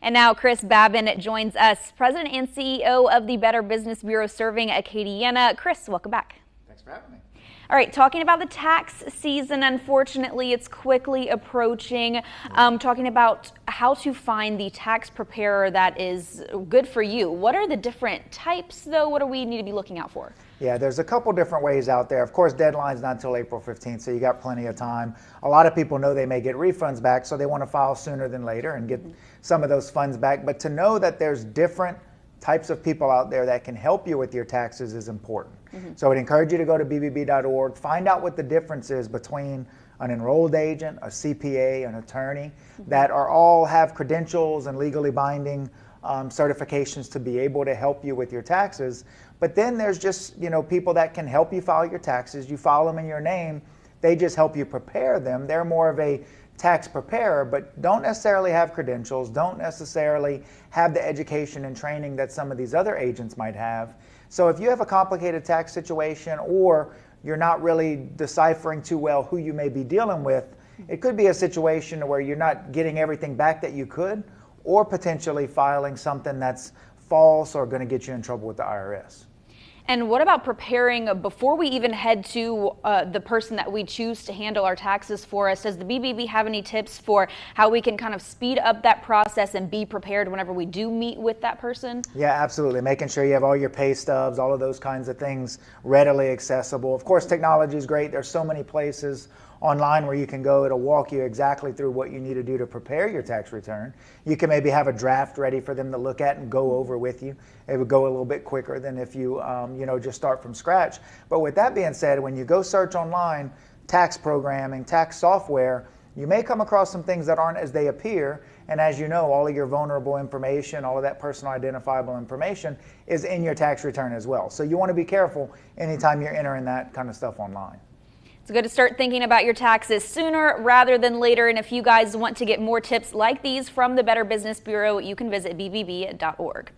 And now Chris Babin joins us, President and CEO of the Better Business Bureau serving Acadiana. Chris, welcome back. Thanks for having me. All right, talking about the tax season, unfortunately, it's quickly approaching. Talking about how to find the tax preparer that is good for you. What are the different types, though? What do we need to be looking out for? Yeah, there's a couple different ways out there. Of course, deadline's not until April 15th, so you got plenty of time. A lot of people know they may get refunds back, so they want to file sooner than later and get some of those funds back. But to know that there's different types of people out there that can help you with your taxes is important. So I'd encourage you to go to bbb.org, find out what the difference is between an enrolled agent, a CPA, an attorney, that are all have credentials and legally binding certifications to be able to help you with your taxes. But then there's just, people that can help you file your taxes. You file them in your name. They just help you prepare them. They're more of a tax preparer, but don't necessarily have credentials, don't necessarily have the education and training that some of these other agents might have. So if you have a complicated tax situation or you're not really deciphering too well who you may be dealing with, it could be a situation where you're not getting everything back that you could, or potentially filing something that's false or going to get you in trouble with the IRS. And what about preparing before we even head to the person that we choose to handle our taxes for us? Does the BBB have any tips for how we can kind of speed up that process and be prepared whenever we do meet with that person? Yeah, absolutely. Making sure you have all your pay stubs, all of those kinds of things readily accessible. Of course, technology is great. There's so many places online where you can go. It'll walk you exactly through what you need to do to prepare your tax return. You can maybe have a draft ready for them to look at and go over with you. It would go a little bit quicker than if you, just start from scratch. But with that being said, when you go search online, tax programming, tax software, you may come across some things that aren't as they appear. And as you know, all of your vulnerable information, all of that personal identifiable information is in your tax return as well. So you want to be careful anytime you're entering that kind of stuff online. It's good to start thinking about your taxes sooner rather than later. And if you guys want to get more tips like these from the Better Business Bureau, you can visit bbb.org.